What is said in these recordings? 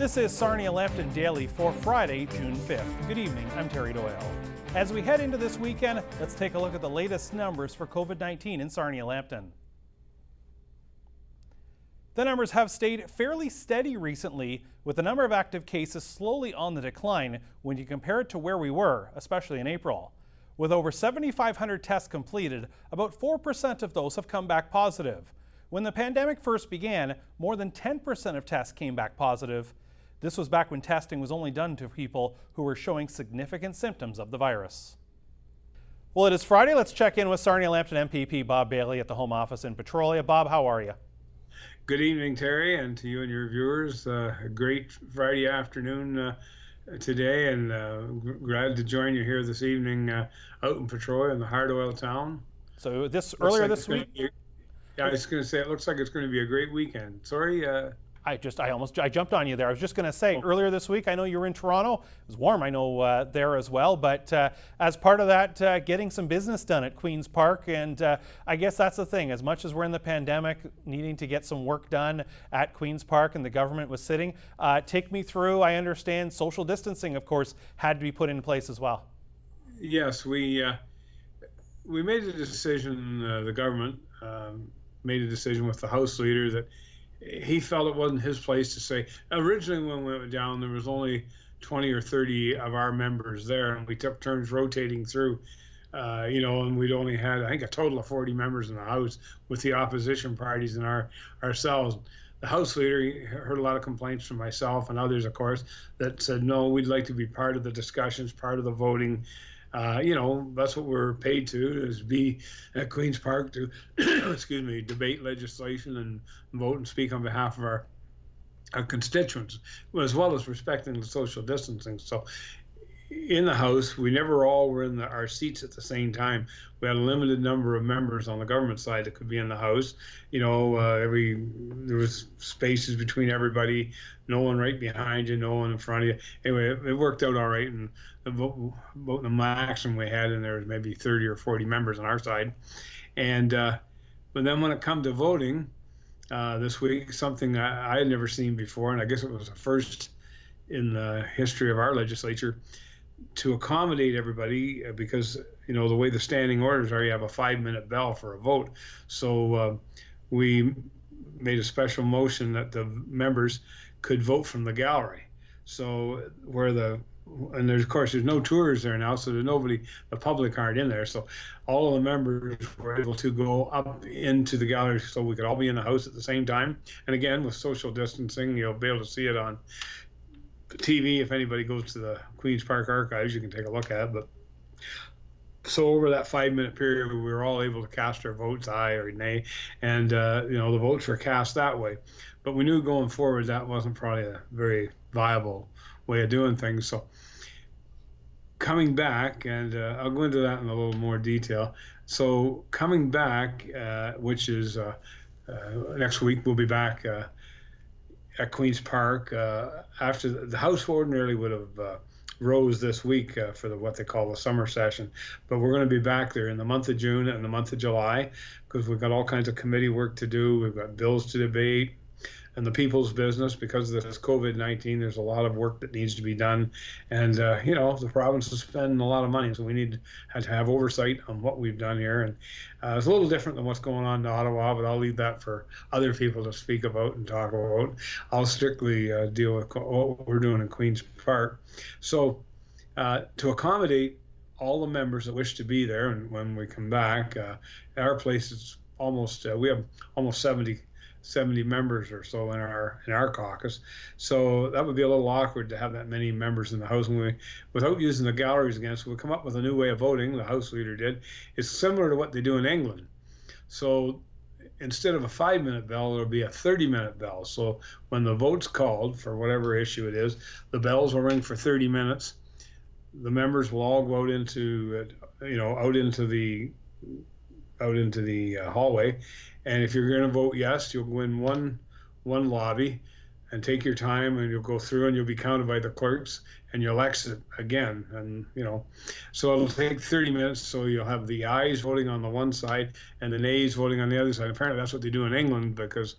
This is Sarnia Lambton Daily for Friday, June 5th. Good evening, I'm Terry Doyle. As we head into this weekend, let's take a look at the latest numbers for COVID-19 in Sarnia Lambton. The numbers have stayed fairly steady recently, with the number of active cases slowly on the decline when you compare it to where we were, especially in April. With over 7,500 tests completed, about 4% of those have come back positive. When the pandemic first began, more than 10% of tests came back positive. This was back when testing was only done to people who were showing significant symptoms of the virus. Well, it is Friday. Let's check in with Sarnia Lambton MPP Bob Bailey at the Home Office in Petrolia. Bob, how are you? Good evening, Terry, and to you and your viewers. A great Friday afternoon today, and glad to join you here this evening out in Petrolia in the Hard Oil town. So earlier this week? Yeah, I was going to say, it looks like it's going to be a great weekend. Sorry. I jumped on you there. I was just going to say, earlier this week, I know you were in Toronto. It was warm, I know, there as well. But as part of that, getting some business done at Queen's Park. And I guess that's the thing. As much as we're in the pandemic, needing to get some work done at Queen's Park and the government was sitting, take me through. I understand social distancing, of course, had to be put in place as well. Yes, we made a decision, the government made a decision with the House leader that he felt it wasn't his place to say. Originally, when we went down, there was only 20 or 30 of our members there, and we took turns rotating through, and we'd only had, I think, a total of 40 members in the House with the opposition parties and ourselves. The House leader heard a lot of complaints from myself and others, of course, that said, no, we'd like to be part of the discussions, part of the voting. That's what we're paid to, is be at Queen's Park to, debate legislation and vote and speak on behalf of our constituents, as well as respecting the social distancing. So in the House, we never all were in our seats at the same time. We had a limited number of members on the government side that could be in the House. There was spaces between everybody, no one right behind you, no one in front of you. Anyway, it worked out all right, and about the maximum we had in there was maybe 30 or 40 members on our side. And but then when it come to voting this week, something I had never seen before, and I guess it was the first in the history of our legislature, to accommodate everybody, because the way the standing orders are, you have a 5-minute bell for a vote. So we made a special motion that the members could vote from the gallery. So there's no tours there now, so there's nobody, the public aren't in there. So all of the members were able to go up into the gallery so we could all be in the House at the same time. And again, with social distancing, you'll be able to see it on TV. If anybody goes to the Queen's Park archives, you can take a look at it. But so over that 5-minute period, we were all able to cast our votes, aye or nay, and the votes were cast that way. But we knew going forward that wasn't probably a very viable way of doing things. So coming back, and I'll go into that in a little more detail. So coming back, which is next week, we'll be back at Queen's Park after the House ordinarily would have rose this week for what they call the summer session, but we're going to be back there in the month of June and the month of July, because we've got all kinds of committee work to do. We've got bills to debate, and the people's business, because of this COVID-19, there's a lot of work that needs to be done, and the province is spending a lot of money, so we need to have oversight on what we've done here. And it's a little different than what's going on in Ottawa, but I'll leave that for other people to speak about and talk about. I'll strictly deal with what we're doing in Queen's Park. So to accommodate all the members that wish to be there, and when we come back, our place is almost we have almost 70 members or so in our caucus, so that would be a little awkward to have that many members in the House without using the galleries again. So we come up with a new way of voting. The House leader did. It's similar to what they do in England. So instead of a 5-minute bell, it'll be a 30-minute bell. So when the vote's called for whatever issue it is, the bells will ring for 30 minutes. The members will all go out into the hallway, and if you're going to vote yes, you'll go in one lobby and take your time, and you'll go through, and you'll be counted by the clerks, and you'll exit again. And so it'll take 30 minutes. So you'll have the ayes voting on the one side and the nays voting on the other side. Apparently that's what they do in England, because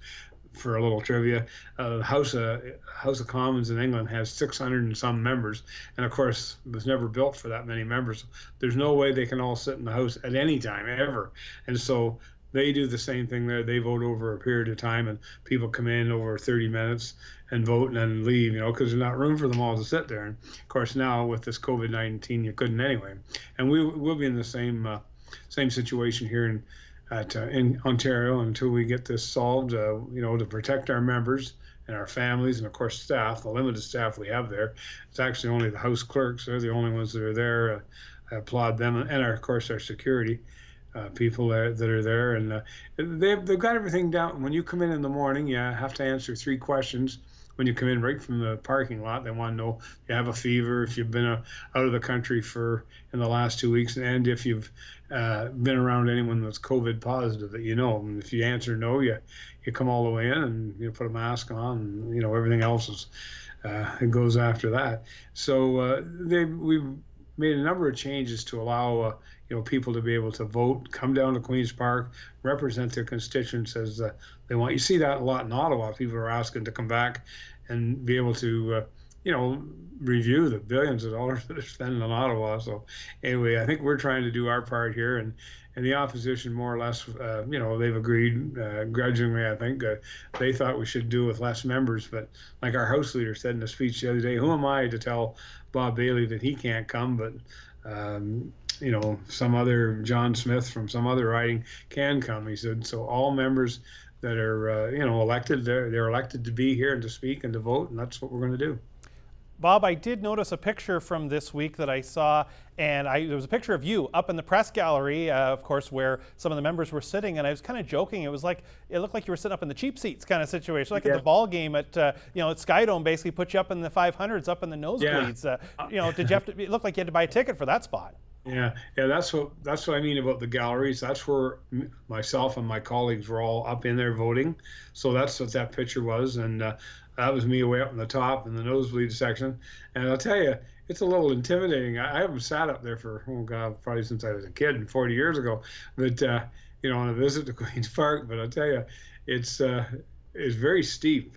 for a little trivia, House of Commons in England has 600 and some members, and of course it was never built for that many members. There's no way they can all sit in the House at any time ever, and so they do the same thing there. They vote over a period of time, and people come in over 30 minutes and vote and then leave, because there's not room for them all to sit there. And of course now with this COVID-19, you couldn't anyway. And we'll be in the same situation here in Ontario until we get this solved, to protect our members and our families and of course staff, the limited staff we have there. It's actually only the House clerks. They're the only ones that are there. I applaud them, and of course our security people that are there, and they've got everything down. When you come in the morning, you have to answer 3 questions. When you come in right from the parking lot, they want to know if you have a fever, if you've been out of the country in the last 2 weeks, and if you've been around anyone that's COVID positive that you know. And if you answer no, you come all the way in and you put a mask on, and everything else is it goes after that. So we've made a number of changes to allow people to be able to vote, come down to Queen's Park, represent their constituents as they want. You see that a lot in Ottawa. People are asking to come back and be able to, review the billions of dollars that are spent in Ottawa. So anyway, I think we're trying to do our part here, and the opposition more or less, they've agreed grudgingly. I think they thought we should do with less members, but like our House leader said in a speech the other day, who am I to tell Bob Bailey that he can't come, but some other John Smith from some other riding can come. He said, so all members that are, elected, they're elected to be here and to speak and to vote, and that's what we're going to do. Bob, I did notice a picture from this week that I saw, and there was a picture of you up in the press gallery, of course, where some of the members were sitting, and I was kind of joking. It looked like you were sitting up in the cheap seats kind of situation, like at the ball game at Skydome, basically put you up in the 500s, up in the nosebleeds. Did you have to? It looked like you had to buy a ticket for that spot. Yeah, that's what I mean about the galleries. That's where myself and my colleagues were all up in there voting. So that's what that picture was, and that was me way up in the top in the nosebleed section. And I'll tell you, it's a little intimidating. I haven't sat up there for probably since I was a kid and 40 years ago. But on a visit to Queen's Park. But I'll tell you, it's very steep.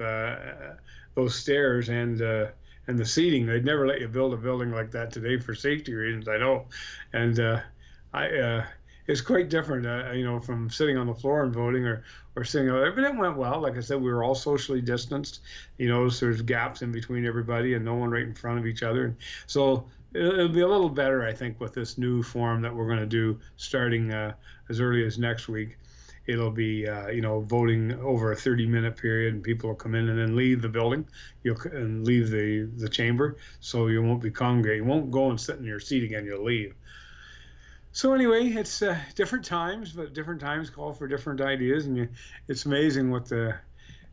Those stairs and the seating. They'd never let you build a building like that today for safety reasons, I know. And it's quite different, from sitting on the floor and voting or sitting out there. But it went well. Like I said, we were all socially distanced. So there's gaps in between everybody and no one right in front of each other. And so it'll be a little better, I think, with this new form that we're going to do starting as early as next week. It'll be, voting over a 30-minute period, and people will come in and then leave the building, and leave the chamber, so you won't be congregated. You won't go and sit in your seat again. You'll leave. So anyway, it's different times, but different times call for different ideas, and it's amazing what the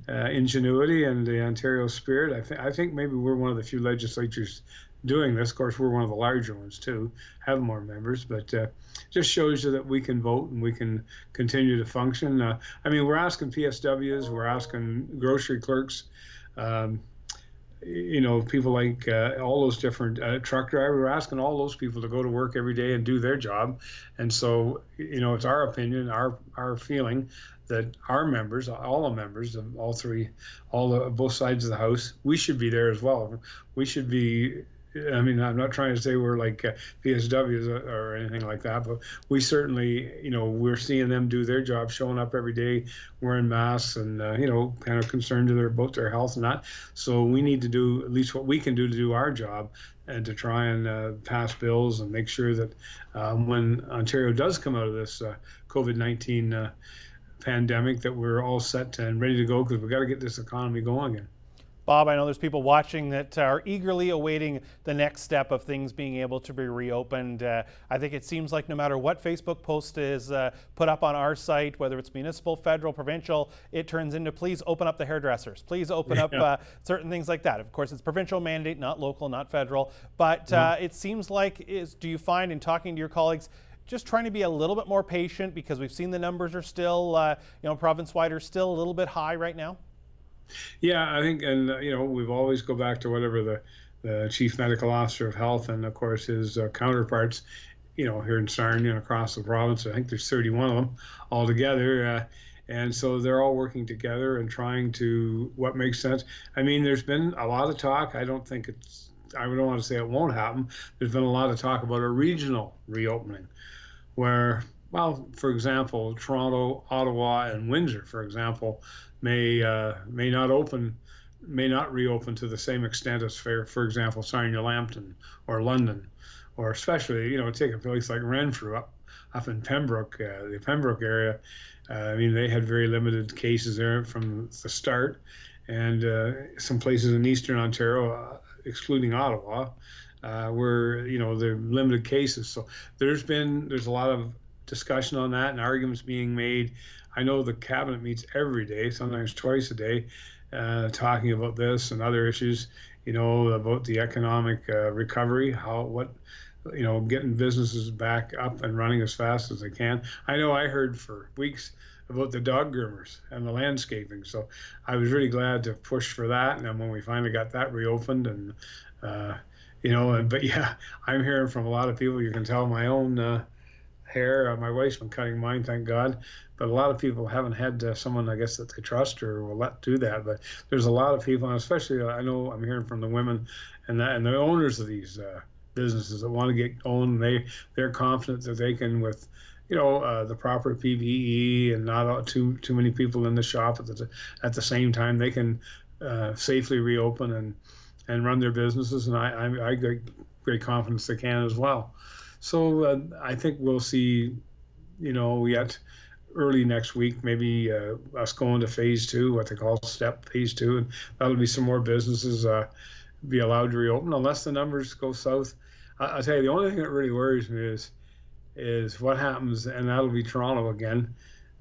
ingenuity and the Ontario spirit. I think maybe we're one of the few legislatures doing this. Of course, we're one of the larger ones too, have more members, but just shows you that we can vote and we can continue to function. We're asking PSWs, we're asking grocery clerks, people like all those different truck drivers. We're asking all those people to go to work every day and do their job. And so, it's our opinion, our feeling that our members, all the members of both sides of the House, we should be there as well. We should be. I'm not trying to say we're like PSWs or anything like that, but we certainly, we're seeing them do their job, showing up every day, wearing masks and, kind of concerned about their health and that. So we need to do at least what we can do to do our job and to try and pass bills and make sure that when Ontario does come out of this COVID-19 pandemic, that we're all set and ready to go, because we've got to get this economy going again. Bob, I know there's people watching that are eagerly awaiting the next step of things being able to be reopened. I think it seems like no matter what Facebook post is put up on our site, whether it's municipal, federal, provincial, it turns into please open up the hairdressers. Please open up certain things like that. Of course, it's provincial mandate, not local, not federal. But it seems like, do you find in talking to your colleagues, just trying to be a little bit more patient, because we've seen the numbers are still, province-wide are still a little bit high right now? Yeah, I think, and we've always go back to whatever the chief medical officer of health and of course his counterparts, here in Sarnia and across the province. I think there's 31 of them altogether. And so they're all working together and trying to what makes sense. I mean, there's been a lot of talk. I don't think it's, I don't want to say it won't happen. There's been a lot of talk about a regional reopening where, well, for example, Toronto, Ottawa, and Windsor, for example, may not open, may not reopen to the same extent as, for example, Sarnia Lambton or London, or especially, take a place like Renfrew up in Pembroke, the Pembroke area. I mean, they had very limited cases there from the start, and some places in Eastern Ontario, excluding Ottawa, where they're limited cases. So there's a lot of discussion on that and arguments being made. I know the cabinet meets every day, sometimes twice a day, talking about this and other issues. About the economic recovery, getting businesses back up and running as fast as they can. I know I heard for weeks about the dog groomers and the landscaping, so I was really glad to push for that. And then when we finally got that reopened, and but yeah, I'm hearing from a lot of people. You can tell my own hair. My wife's been cutting mine, thank God. But a lot of people haven't had someone, I guess, that they trust or will let do that. But there's a lot of people, and especially I know I'm hearing from the women and the owners of these businesses that want to get going. They're confident that they can, with the proper PPE and not too many people in the shop at the same time, they can safely reopen and run their businesses. And I got great confidence they can as well. So I think we'll see, yet early next week, maybe us going to phase 2, what they call phase 2, and that'll be some more businesses be allowed to reopen unless the numbers go south. I'll tell you, the only thing that really worries me is what happens, and that'll be Toronto again.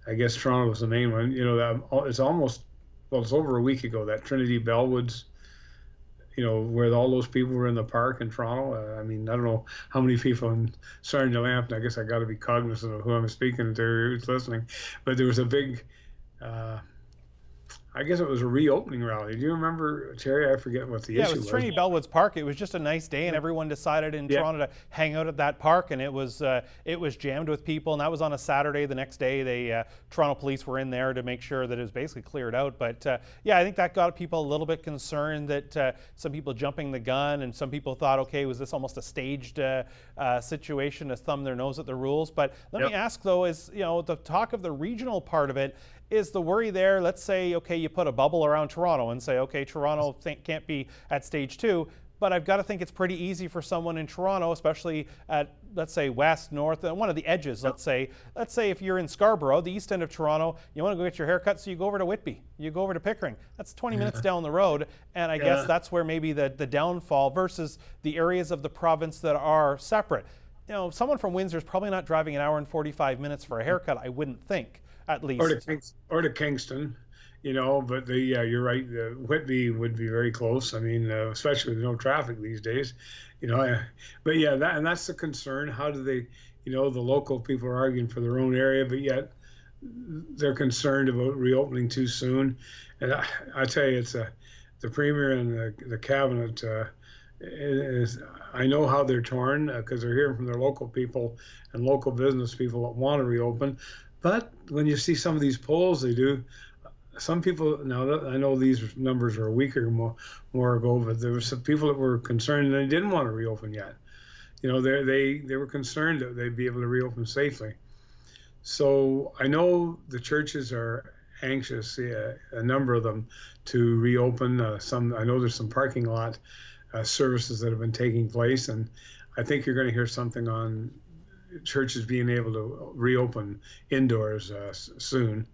I guess Toronto was the main one. It's it's over a week ago, that Trinity Bellwoods, where all those people were in the park in Toronto. I mean, I don't know how many people in Sarnia Lambton. I guess I got to be cognizant of who I'm speaking to, who's listening. But there was a big, I guess it was a reopening rally. Do you remember, Terry? I forget what the issue was. Yeah, it was Trinity Bellwoods Park. It was just a nice day, and everyone decided in Toronto to hang out at that park, and it was jammed with people, and that was on a Saturday. The next day, Toronto police were in there to make sure that it was basically cleared out. But I think that got people a little bit concerned that some people jumping the gun, and some people thought, okay, was this almost a staged situation to thumb their nose at the rules? But let me ask, though, is the talk of the regional part of it, is the worry there, let's say, okay, you put a bubble around Toronto and say, okay, Toronto can't be at stage 2, but I've got to think it's pretty easy for someone in Toronto, especially at, let's say, west, north, one of the edges, let's say if you're in Scarborough, the east end of Toronto, you want to go get your hair cut, so you go over to Whitby, you go over to Pickering. That's 20 minutes down the road, and I guess that's where maybe the downfall versus the areas of the province that are separate. Someone from Windsor is probably not driving an hour and 45 minutes for a haircut, I wouldn't think. At least. Or to Kingston, but you're right. Whitby would be very close. I mean, especially with no traffic these days, but that's the concern. How do they, the local people are arguing for their own area, but yet they're concerned about reopening too soon. And I tell you, it's the Premier and the Cabinet I know how they're torn because they're hearing from their local people and local business people that want to reopen. But when you see some of these polls they do, some people, now I know these numbers are a week or more ago, but there were some people that were concerned and they didn't want to reopen yet. They were concerned that they'd be able to reopen safely. So I know the churches are anxious, a number of them, to reopen. I know there's some parking lot services that have been taking place, and I think you're going to hear something on churches being able to reopen indoors soon.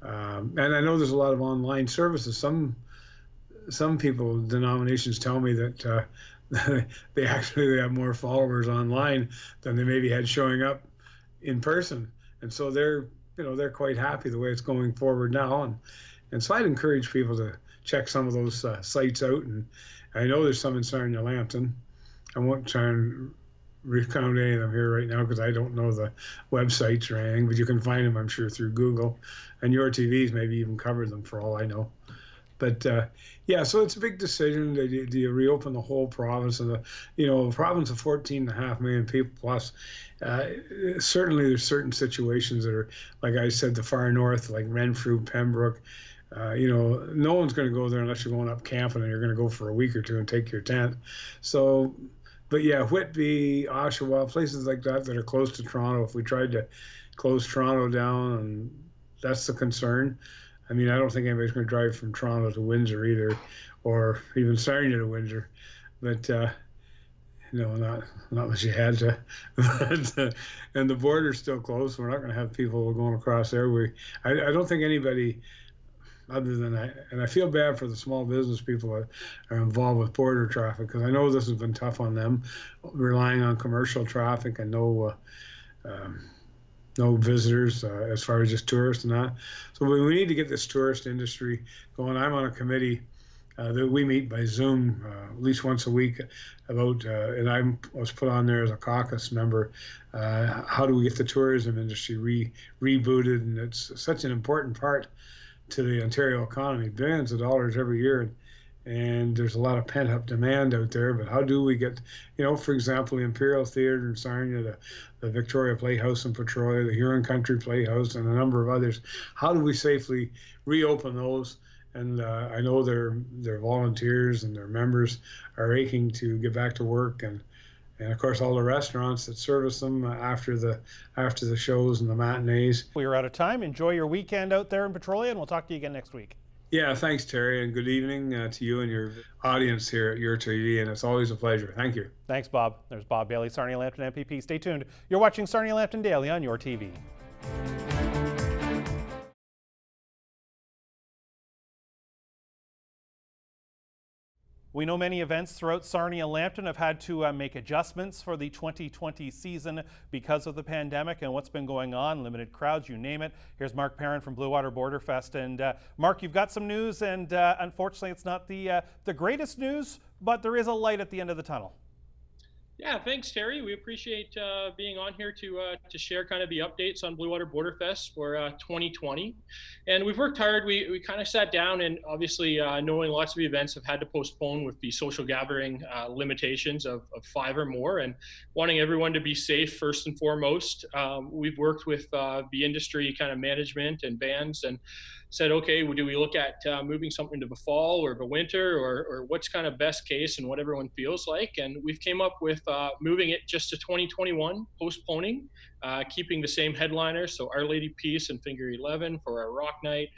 And I know there's a lot of online services. Some people, denominations, tell me that they have more followers online than they maybe had showing up in person, and so they're quite happy the way it's going forward now. And so I'd encourage people to check some of those sites out. And I know there's some in Sarnia Lambton. I won't try and recount any of them here right now because I don't know the websites or anything, but you can find them, I'm sure, through Google, and your TVs maybe even cover them for all I know. But yeah, so it's a big decision. Do you reopen the whole province and a province of 14.5 million people plus? Certainly, there's certain situations that are, like I said, the far north, like Renfrew, Pembroke. No one's going to go there unless you're going up camping and you're going to go for a week or two and take your tent. So, but yeah, Whitby, Oshawa, places like that are close to Toronto. If we tried to close Toronto down, and that's the concern. I mean, I don't think anybody's going to drive from Toronto to Windsor either, or even Sarnia to Windsor. But not unless you had to. And the border's still closed. We're not going to have people going across there. I don't think anybody other than and I feel bad for the small business people that are involved with border traffic, because I know this has been tough on them, relying on commercial traffic and no visitors as far as just tourists and that. So we need to get this tourist industry going. I'm on a committee that we meet by Zoom at least once a week about, and I was put on there as a caucus member. How do we get the tourism industry rebooted? And it's such an important part to the Ontario economy, billions of dollars every year. And there's a lot of pent-up demand out there, but how do we get, for example, the Imperial Theatre in Sarnia, the Victoria Playhouse in Petrolia, the Huron Country Playhouse, and a number of others, how do we safely reopen those? And I know their volunteers and their members are aching to get back to work, and of course all the restaurants that service them after the shows and the matinees. We are out of time. Enjoy your weekend out there in Petrolia, and we'll talk to you again next week. Yeah, thanks, Terry, and good evening to you and your audience here at Your TV, and it's always a pleasure. Thank you. Thanks, Bob. There's Bob Bailey, Sarnia Lambton MPP. Stay tuned. You're watching Sarnia Lambton Daily on Your TV. We know many events throughout Sarnia Lambton have had to make adjustments for the 2020 season because of the pandemic and what's been going on, limited crowds, you name it. Here's Mark Perrin from Bluewater Borderfest. And Mark, you've got some news, and unfortunately it's not the greatest news, but there is a light at the end of the tunnel. Yeah, thanks, Terry. We appreciate being on here to share kind of the updates on Bluewater Borderfest for 2020. And we've worked hard. We kind of sat down, and obviously knowing lots of events have had to postpone with the social gathering limitations of 5 or more, and wanting everyone to be safe first and foremost. We've worked with the industry kind of management and bands and said, okay, do we look at moving something to the fall or the winter, or what's kind of best case and what everyone feels like? And we've came up with moving it just to 2021, postponing, keeping the same headliners. So Our Lady Peace and Finger 11 for our rock night,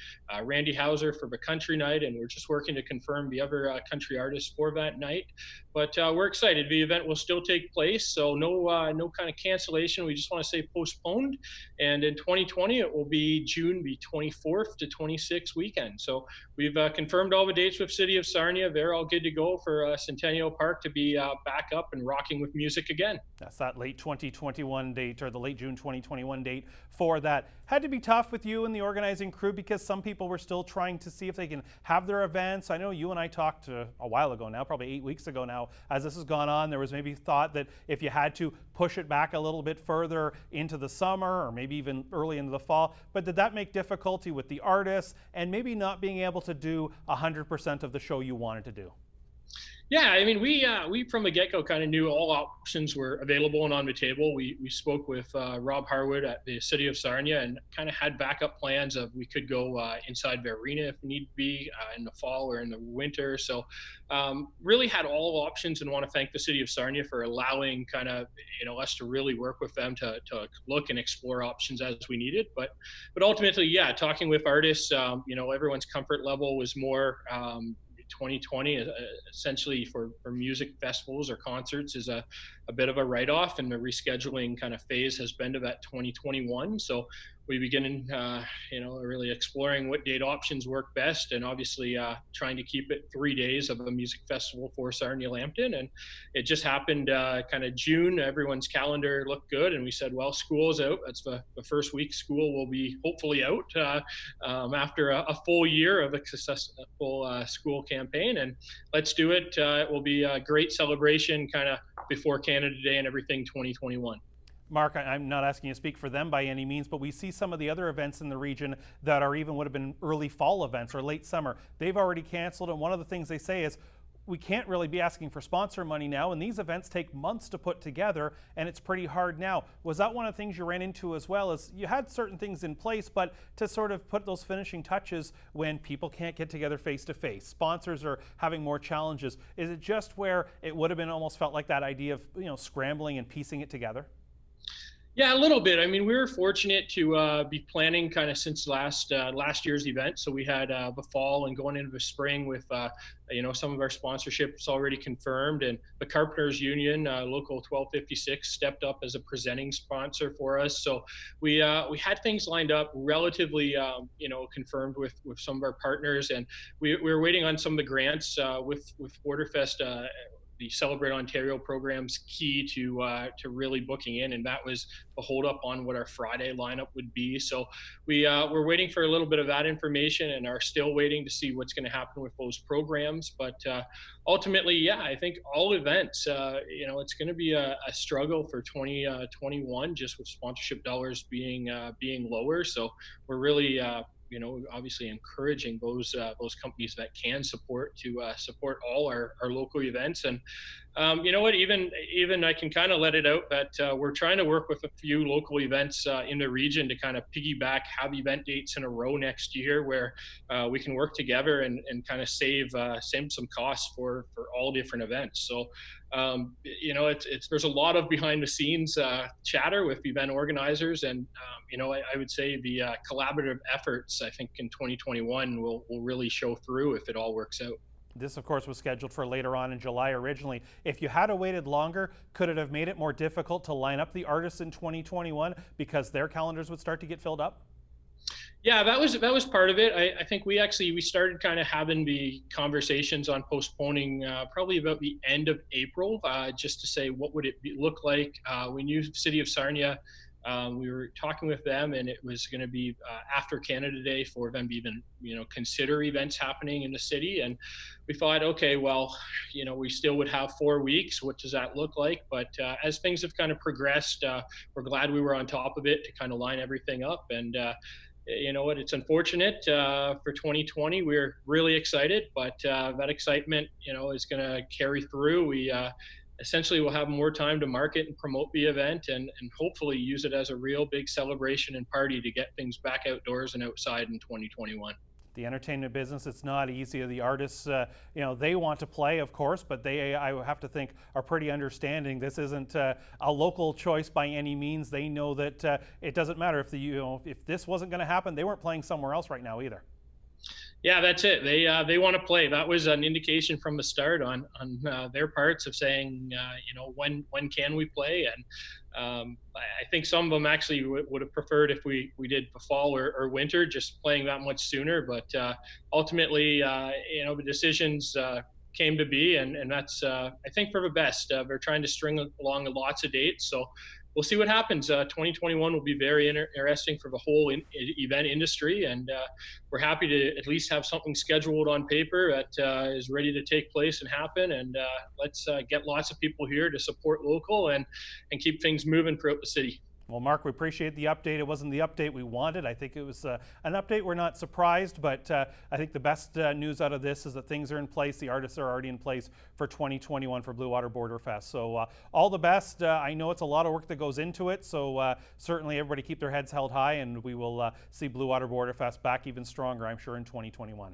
Randy Hauser for the country night, and we're just working to confirm the other country artists for that night. But we're excited. The event will still take place, so no kind of cancellation. We just want to say postponed. And in 2020, it will be June the 24th to 26th weekend. So we've confirmed all the dates with City of Sarnia. They're all good to go for Centennial Park to be back up and rocking with music again. That's that late 2021 date, or the late June 2021 date for that. Had to be tough with you and the organizing crew because some people were still trying to see if they can have their events. I know you and I talked a while ago now, probably 8 weeks ago now, as this has gone on. There was maybe thought that if you had to push it back a little bit further into the summer or maybe even early into the fall. But did that make difficulty with the artists and maybe not being able to do 100% of the show you wanted to do? Yeah, I mean, we from the get-go kind of knew all options were available and on the table. We spoke with Rob Harwood at the City of Sarnia and kind of had backup plans of we could go inside the arena if need be in the fall or in the winter. So really had all options, and want to thank the City of Sarnia for allowing kind of us to really work with them to look and explore options as we needed. But ultimately, yeah, talking with artists, everyone's comfort level was more. 2020 essentially for music festivals or concerts is a bit of a write-off, and the rescheduling kind of phase has been to that 2021. So we begin really exploring what date options work best, and obviously trying to keep it 3 days of a music festival for Sarnia Lambton. And it just happened kind of June. Everyone's calendar looked good, and we said, well, school's out. That's the first week school will be hopefully out after a full year of a successful school campaign, and let's do it. It will be a great celebration kind of before Canada Day and everything 2021. Mark, I'm not asking you to speak for them by any means, but we see some of the other events in the region that are even would have been early fall events or late summer. They've already canceled, and one of the things they say is we can't really be asking for sponsor money now, and these events take months to put together, and it's pretty hard now. Was that one of the things you ran into as well, as you had certain things in place, but to sort of put those finishing touches when people can't get together face to face, sponsors are having more challenges? Is it just where it would have been almost felt like that idea of, you know, scrambling and piecing it together? Yeah, a little bit. I mean, we were fortunate to be planning kind of since last year's event. So we had the fall and going into the spring with some of our sponsorships already confirmed, and the Carpenters Union, Local 1256, stepped up as a presenting sponsor for us. So we had things lined up relatively, confirmed with some of our partners, and we were waiting on some of the grants with Borderfest. The Celebrate Ontario program's key to really booking in, and that was a hold up on what our Friday lineup would be. So we're waiting for a little bit of that information, and are still waiting to see what's going to happen with those programs. But ultimately, yeah, I think all events, it's going to be a struggle for 2021, just with sponsorship dollars being lower. So we're really obviously encouraging those companies that can support to support all our local events. And even I can kind of let it out that we're trying to work with a few local events in the region to kind of piggyback, have event dates in a row next year where we can work together and kind of save some costs for all different events. So there's a lot of behind the scenes chatter with event organizers, and I would say the collaborative efforts, I think, in 2021 will really show through if it all works out. This, of course, was scheduled for later on in July originally. If you had waited longer, could it have made it more difficult to line up the artists in 2021 because their calendars would start to get filled up? Yeah, that was part of it. I think we started kind of having the conversations on postponing probably about the end of April, just to say what would it look like. We knew City of Sarnia. We were talking with them, and it was going to be after Canada Day for them to even consider events happening in the city. And we thought, okay, well, we still would have 4 weeks. What does that look like? But as things have kind of progressed, we're glad we were on top of it to kind of line everything up. And you know what, it's unfortunate for 2020. We're really excited, but that excitement, is going to carry through. We essentially will have more time to market and promote the event, and hopefully use it as a real big celebration and party to get things back outdoors and outside in 2021. The entertainment business, it's not easy. The artists, they want to play, of course, but they, I have to think, are pretty understanding. This isn't a local choice by any means. They know that it doesn't matter if this wasn't going to happen. They weren't playing somewhere else right now either. Yeah, that's it. They want to play. That was an indication from the start on their parts of saying, when can we play? And I think some of them actually would have preferred if we did the fall or winter, just playing that much sooner. But ultimately, the decisions came to be, and that's I think for the best. They're trying to string along lots of dates, so we'll see what happens. 2021 will be very interesting for the whole event industry, and we're happy to at least have something scheduled on paper that is ready to take place and happen. And let's get lots of people here to support local and keep things moving throughout the city. Well, Mark, we appreciate the update. It wasn't the update we wanted. I think it was an update we're not surprised, but I think the best news out of this is that things are in place. The artists are already in place for 2021 for Bluewater Borderfest. So all the best. I know it's a lot of work that goes into it, so certainly everybody keep their heads held high, and we will see Bluewater Borderfest back even stronger, I'm sure, in 2021.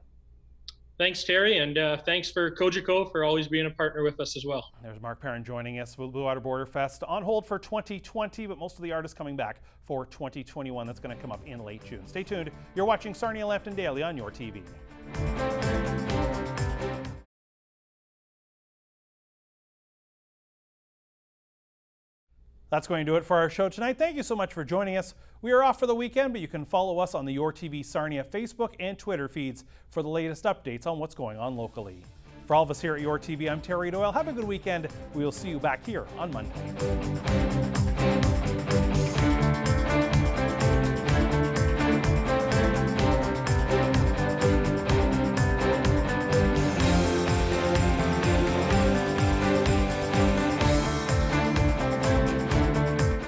Thanks, Terry, and thanks for Cogeco for always being a partner with us as well. There's Mark Perrin joining us with Bluewater Borderfest on hold for 2020, but most of the artists coming back for 2021. That's going to come up in late June. Stay tuned. You're watching Sarnia Lambton Daily on your TV. That's going to do it for our show tonight. Thank you so much for joining us. We are off for the weekend, but you can follow us on the Your TV Sarnia Facebook and Twitter feeds for the latest updates on what's going on locally. For all of us here at Your TV, I'm Terry Doyle. Have a good weekend. We will see you back here on Monday.